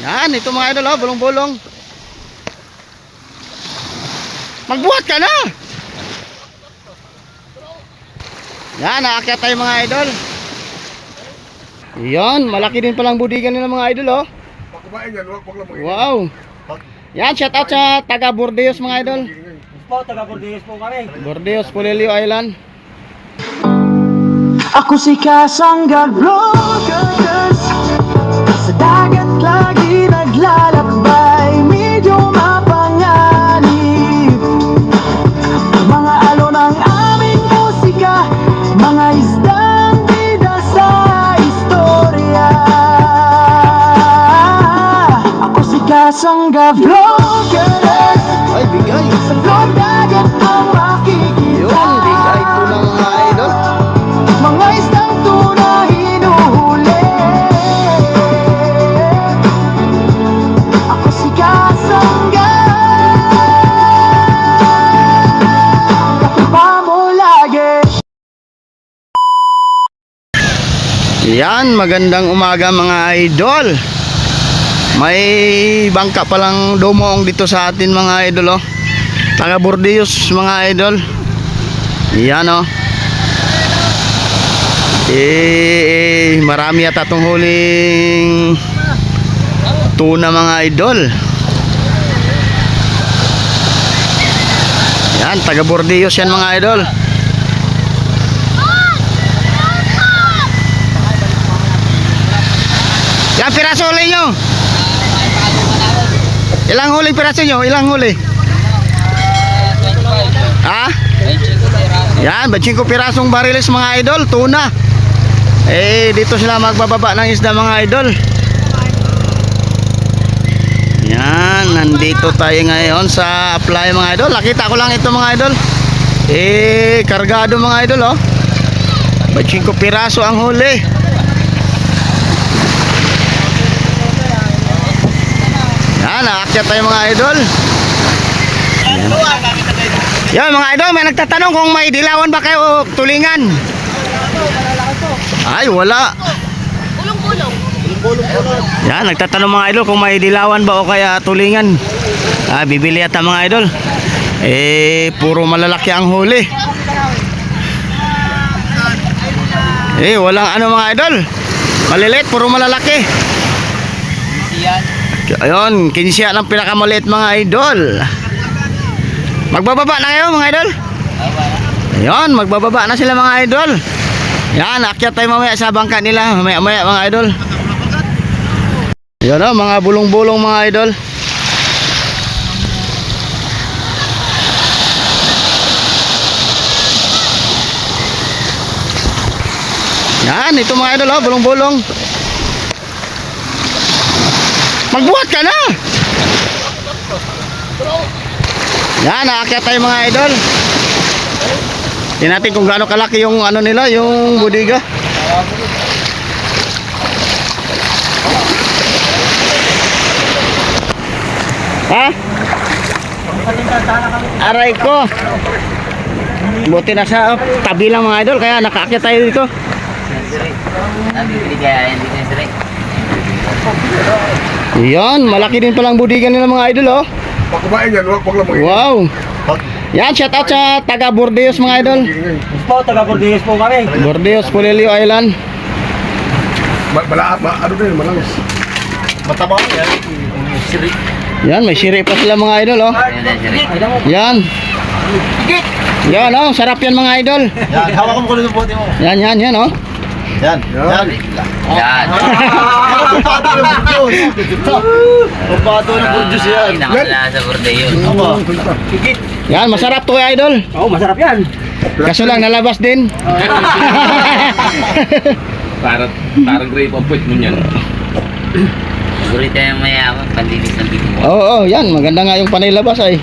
Yan, ito mga idol, oh, bulong-bulong. Magbuhat ka na. Yan, naakyat tayo mga idol. Yan, malaki din palang budigan nila mga idol, oh. Wow. Yan, shout out sa taga Bordeos mga idol. Po, taga Bordeos po kami. Bordeos, Polilio Island. Ako si Kasangga Brokers, sa dagat lagi naglalakbay, medyo mapanganib. Mga alon ang aming musika, mga isdang bida sa istorya. Ako si Kasangga Brokers, Ay, bigay. sa loob dagat ang makikita. Yun, bigay ito ng mga idol. Mga isdang tuna hinuhuli. Ako si Kasangga, katiba mo lagi. Yan, magandang umaga mga idol. May bangka palang dumoong dito sa atin mga idol, oh. Taga Bordeos mga idol. Yan, oh. Marami yata itong huling tuna mga idol. Yan, taga Bordeos yan mga idol. Ilang piraso huli nyo? Ilang huling piraso nyo? Ilang huli? Ha? Yan, 25 pirasong bariles mga idol, tuna. Dito sila magbababa ng isda mga idol. Yan, nandito tayo ngayon sa apply mga idol. Nakita ko lang ito mga idol. Kargado mga idol, oh. 25 piraso ang huli. Yan, naakyat tayo mga idol. Yan mga idol, may nagtatanong kung may dilawan ba kayo o tulingan. Ay, wala. Yan, nagtatanong mga idol kung may dilawan ba o kaya tulingan. Bibili ata mga idol. Puro malalaki ang huli. Walang ano mga idol. Maliliit, puro malalaki. Ayun, kinsya ng pinakamaliit mga idol. Magbababa na kayo mga idol. Ayun, magbababa na sila mga idol. Yan, akyat tayo mamaya sa bangka nila. Mamaya mga idol. Yan, oh, mga bulong-bulong mga idol. Yan, ito mga idol, oh, bulong-bulong. Magbuhat ka na. Yan, naakyat tayo mga idol. Tingnan natin kung gaano kalaki yung ano nila, yung budiga. Ha? Aray ko. Buti na sa tabi lang mga idol, kaya nakaakyat tayo dito. Yan, malaki din palang budigan nila mga idol, oh. Pakumain yan, wag lang mag-iin. Wow. Yan, shout out sa taga Bordeos mga idol. Po, taga Bordeos po kami. Bordeos, Polilio Island. Ano din, malalas. Mataba yan. Sirik. Yan, may siri pa sila mga idol, oh. Yan. Yan, oh, sarap yan mga idol. Yan, hawakan mo ko ng bote mo. Yan, oh. Yan. Yan. Yan. Pato ng produce. Pato ng produce yan. Nakakala sa Bordeos. Yan, masarap to idol. Oo, masarap yan. Kaso lang nalabas din. Parang grape of wheat mo yan. Siguro tayo yung mayaman, panlinis ng bibig mo. Oo, yan, maganda nga yung panay-labas ay.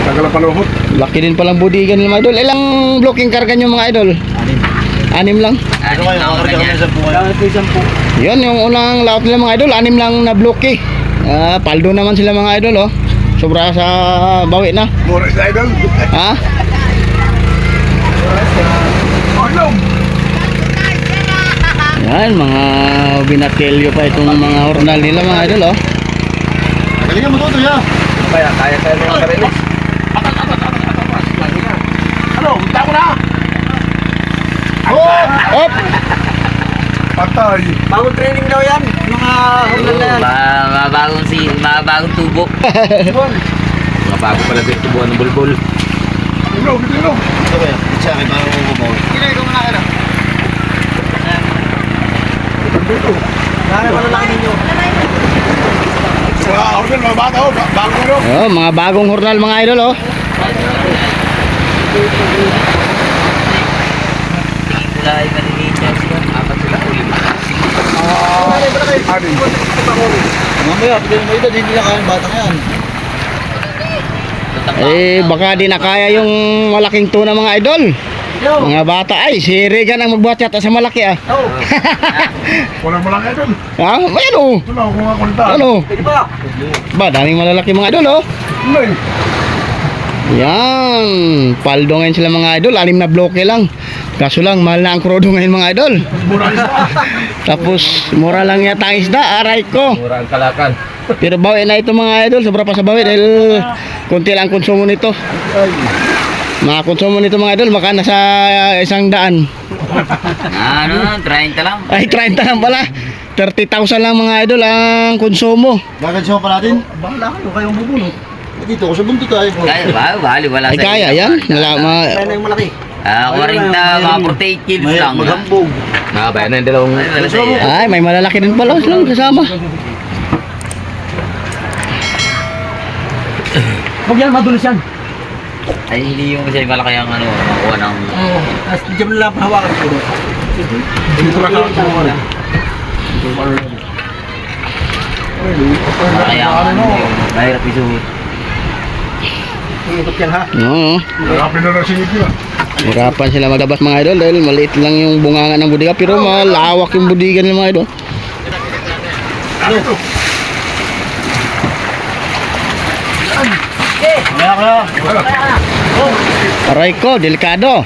Tagal ang panuhot. Laki din palang budigan nila mga idol. Ilang blocking karga nyo mga idol? 6 lang. Ano kayo, nakakarga kami sa buwan. Kailangan po isang po. Yun, yung unang laot nila mga idol, 6 lang na blocky. Paldo naman sila mga idol, oh. Sobra sa bawi na. Mura sa idol. Ha? Ano? Yan, mga binatelyo pa itong mga hornal nila mga idol oh. Galingan mo to ya. Kaya mga karinis. Ano? Punta ko na! Op! Patay. Bagong training daw yan. Mga hornal na yan. Mabagong tubo. Mga bago pala din tubuan ng bulbul. Ilog, ilog. Ito ba yan? Sa akin parang umubaw. Kaya pala lang ninyo. Wow, organ mga bata oh. Bago ano? Oh, mga bagong hornal mga idol oh. Wala yung maliliit yan sila. Apat sila o 5. Anin. Mamaya, pagkain mo ito, hindi na kaya bata yan. Eh, baka di na kaya yung malaking tuna mga idol. Mga bata ay, si Regan ang magbuhat yata sa malaki ah. Wala mo lang ito. Ha? Ayan oh. Wala ko nga kulita. Ano? Pwede ba? Ba, daming malalaki mga idol oh. Nay. Yan, paldo ngayon sila mga idol, 6 na bloke lang. Kaso lang, mahal na ang krodo ngayon mga idol. Mura isa. Tapos, mura lang yata ang isda, aray ko. Mura ang kalakan. Pero bawi na ito mga idol, sobra pa sa bawi dahil konti lang ang konsumo nito. Mga konsumo nito mga idol, baka nasa 100. Ano, 30 lang. Ay, 30 lang pala. 30,000 lang mga idol ang konsumo. Gagansyo pa natin. Bahala kayo, kayong bubunot. Dito ko sa buntot tayo. Kaya ba? Wala Ay, sa kaya yan. Kaya na yung malaki. 40, mga 48 kilos lang. Magambog. Nakabaya na yung dalawang. Wala sa iyo. Ay, may malalaki din pala silang kasama. Huwag yan, madulas yan. Ay, hindi yung kasi malaki ang ano, makuha ng... Oo. Tapos di mo lang hawakan ko. Dito lang ako. Kaya ano, mahirap isuot. Ikot yan ha. Oo. Marapin na na singit nila. Hirapan sila maglabas mga idol dahil maliit lang yung bungangan ng budiga pero malawak yung budiga ng mga idol. Ano? Kaya ka na. Aray ko, delikado.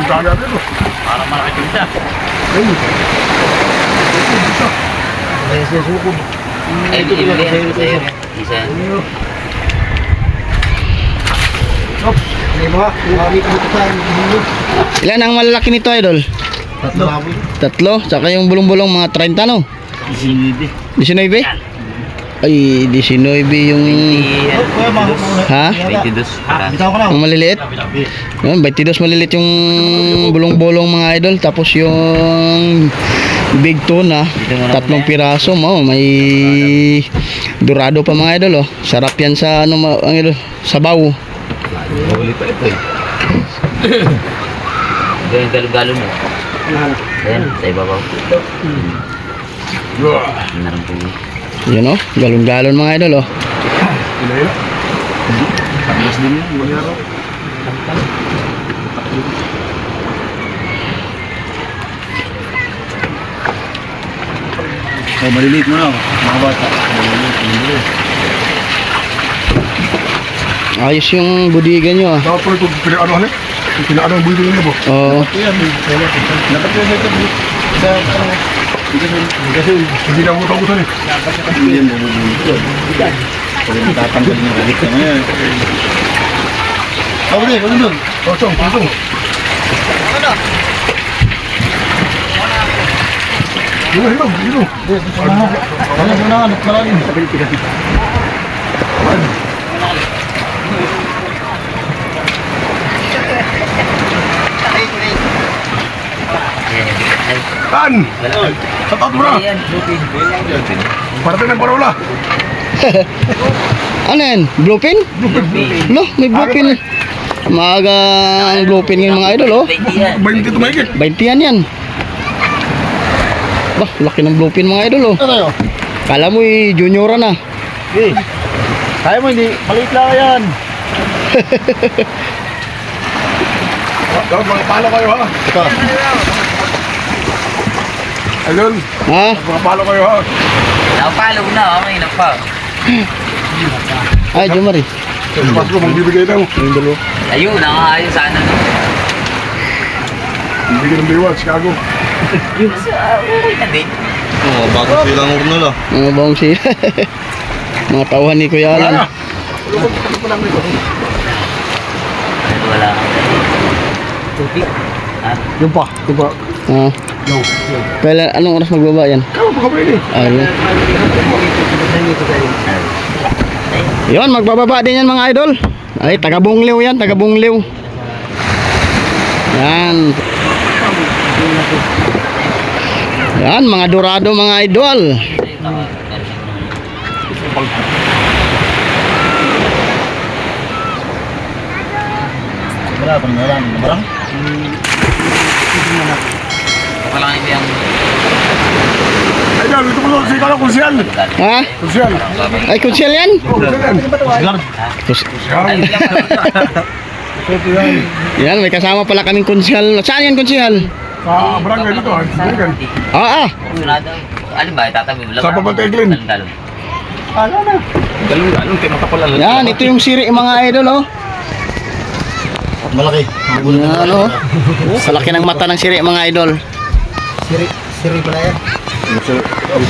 Gaga dito. Ay, isa. Hindi mo ha. Hindi mo sa Ilan ang malalaki nito idol? Tatlo. Saka yung bulong-bulong mga 30 no? 19? Ay, 19 yung... Ha? 22. Ang maliliit? Yun, 22 maliliit yung bulong-bulong mga idol. Tapos yung big tuna, 3 piraso mo. May dorado pa mga idol oh. Sarap yan sa ano, ang idol, sabaw. Huli pa ito eh. Ganyan galon mo. Ayan, sa ibabaw. Narang po. Yun oh, galon-galon mga idol oh. Ilayo. Tapos din yan. Mangyaro. Oh, maliliit mo na. Mga bata. Maliliit. Ayos yung budigan nyo ah. Dapat pala ito, pinaano ano? Pinaano ang buhay nila po? Oo. Yan, nakapila na ito sa kasi hindi na utang-utang eh. Hindi yan bubunod ko. Pag tatanggalin yung ulit naman yan. Ako din, ano doon? Tosong. Hilo. Ano na, nagpalalim. Tan! Sa taot mo na! Parating ng parola! Ano yan? Bluepin? No, may bluepin. Maaga ang bluepin ng mga idol oh. 20 tumahigit! 20 yan. Bah, laki ng bluepin mga idol oh. Ano tayo? Kala mo junioran na. Eh, kaya mo hindi, maliit lang yan! Dapat mga palo kayo ha! Ito. Ayun, Ha? mga palo kayo ha! Nakapalo na, okay na pa. Ay, Jumari. Pas ko, magbibigay na mo. Yung dalawa. Ayun, nakakaayos sana. Hindi ka ng Baywatch, Chicago. Yung sa okay na din. Oo, bago silang urnol ah. Mga bawang sila. Mga tauhan ni Kuya Alan. Wala kang tubig. Ha? Yung pa. Ah. Kailan, anong oras magbaba yan? Kaya pa kami eh. Ayun. Yun, magbababa din yan mga idol. Ay, taga Bungliw yan, taga Bungliw. Yan. Yan, mga dorado mga idol. Wala, pangalan. Barang? Walang hindi ang Ay, dyan, ito mo si Kala Kunsyal. Ha? Kunsyal. Ay, kutsel yan? Kunsyal. ay Yan, may kasama pala kaming konsyal. Saan yan konsyal? Sa barangay dito, ah. Barangay. Ah, ah. sunado. Ano ba itatabi mo lang? Sa Papantay Glen. Dalon, kay makapalan. Yan, ito yung siri mga idol, oh. Malaki. Yan, oh. Sa laki ng mata ng siri mga idol. Siri pala yan.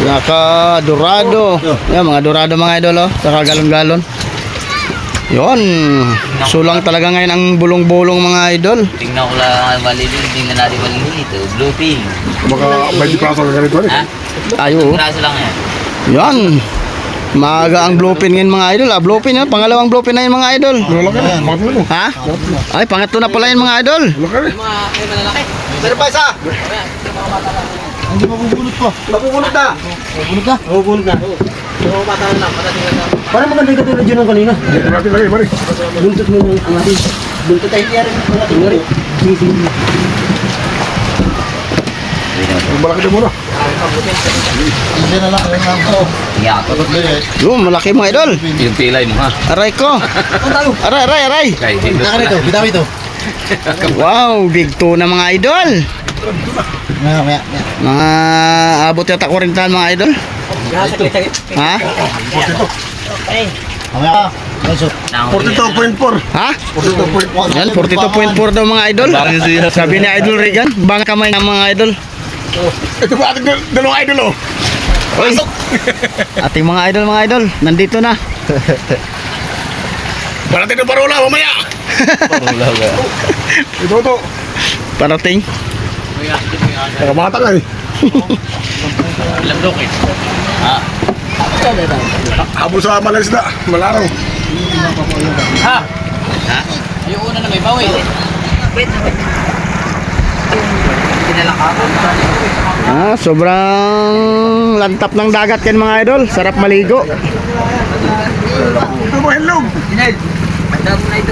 Naka dorado. Yan, mga dorado mga idol, oh. Saka galon-galon. Yon, sulang talaga ngayon ang bulong-bulong mga idol. Tingnan ko lang maliliit, tingnan natin maliliit. Blue pin. Baka may dipraso ka ganito eh. Ha? Ayo. Braso lang yan. Yan. Maaga ang bluepin ngayon mga idol. Ah, bluepin yan. Pangalawang bluepin na yun mga idol. Malaki na, pangatlo mo. Ha? Ay, pangatlo na pala yun mga idol. Malaki na. Meron pa isa. Hindi mabubulot pa. Mabubulot na. Mabubulot na. Parang maganda yung katulad yun ng kanina. Dito natin lagi, bari. Buntot mo yung angatin. Buntot tayo kaya rin. Angatin mo rin. Sige. Yung malaki na muna. Tingnan ako. Yung malaki mga idol. Yung pilay mo ha. Aray ko. Aray, aray, aray. Kay dito. Bitaw ito. Wow, big two na mga idol. Mga abot yata 40 mga idol. Ha? 42.4. Ha? 42.4. Yan, 42.4 daw mga idol. Sabi ni Idol Regan, bang kamay ng mga idol. Ito ba ating dalawang idol oh. Oy. Ating mga idol, nandito na. Parating ng parola, mamaya. Ito. Parating. Nakamata ka eh. Lamdok eh. Ha? Habol sa malas na, malaraw. Ha? Ha? Yung una na may bawi. Wait. Ah, sobrang lantap ng dagat yan mga idol. Sarap maligo. Ito mo, hello. Tanda mo na ito.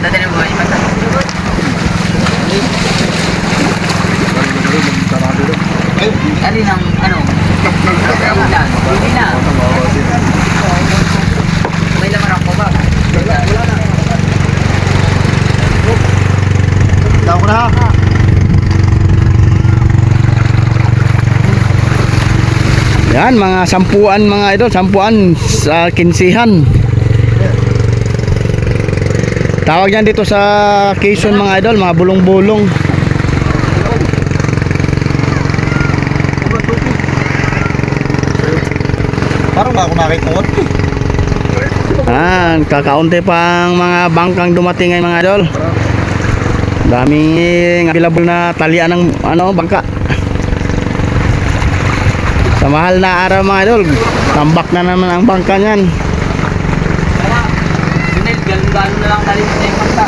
Dadalhin mo ba? Alin ang ano? Hindi na. May laman ako ba? Daw ko na ha. Yan, mga sampuan mga idol. Sampuan sa kinsihan. Tawag yan dito sa Quezon mga idol. Mga bulong-bulong. Parang ba ako nakita mo? Kakaunti pang mga bangkang dumating ngayon mga idol. Daming available na talian ng bangka. Sa mahal na araw mga idol, tambak na naman ang bangka niyan. Junel, gano'n na lang dali mo sa yung pagka.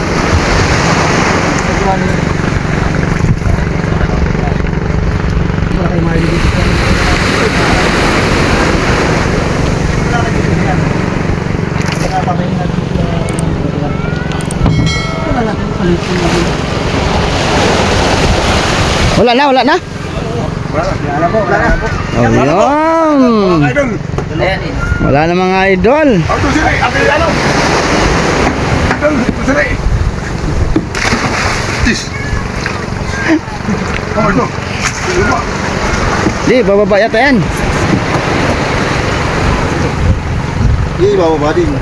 Wala na. Wala na po. Oh, yun. Idol. Ayan eh. Wala na mga idol. Ito sila, ate ano? Idol, ito sila. Tis. Oh, ito. Luma. Di, bababa yata yan. Hindi, bababa din.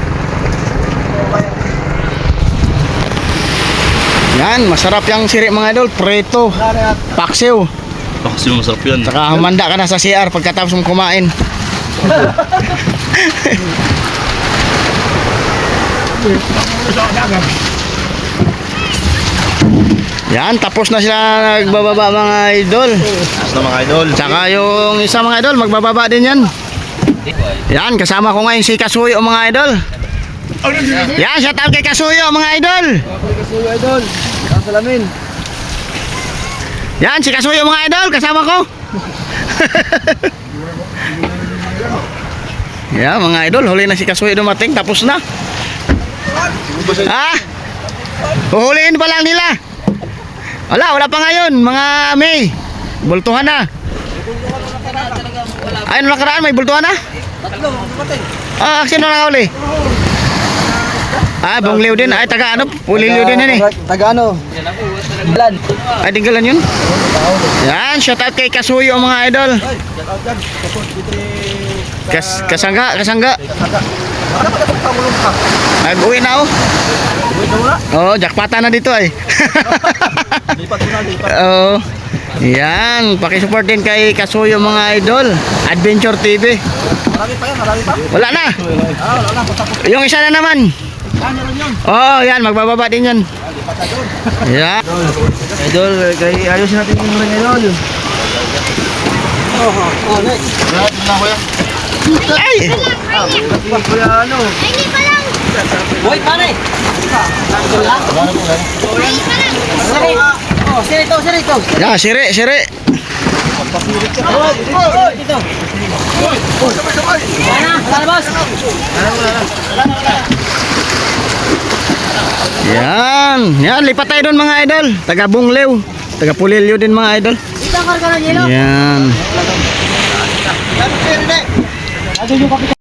Yan, masarap yung siri mga idol. Preto, paksiw. Kasi masarap yan. Saka humanda ka na sa CR pagkatapos mong kumain. Yan, tapos na sila nagbababa mga idol. Basta mga idol. Tsaka yung isa mga idol, magbababa din yan. Yan, kasama ko ngayon si Kasuyo mga idol. Yan, shout out kay Kasuyo mga idol. Kasuyo idol. Salamin. Yan, si Kasuyo mga idol, kasama ko. Yan mga idol, huli na si Kasuyo dumating, tapos na. Ha? Huhulihin pa lang nila. Wala pa ngayon, mga May. Bultuhan na. Ay, nung nakaraan may bultuhan na? Sino nakahuli? Bungliw din. Ay, taga ano? Puliliw din yan eh. Taga ano? Lan. Ay, tinggalan yun. Yan, shout out kay Kasuyo mga idol. Kasangga. Nag-uwi na oh. Oh, jackpata na dito ay. Lipat ko na, lipat. Oh. Yan, pakisupport din kay Kasuyo mga idol. Adventure TV. Marami pa yan, marami pa. Wala na. Wala na, punta ko. Yung isa na naman. Meron yun. Oh, yan, magbababa din yan. Lipat na doon. Yan. Idol, kay ayusin natin yung ring idol. Next. Lahat na kuya. Ay! Kuya ano? Boy, pare! Oh, sirito. Yan, siri. Dito. Lalabas! Yan, lipat tayo doon mga idol. Taga Bungliw, taga Pulilyo din mga idol. Dito ang karga ng yelo. Yan. Ano yung kapitán?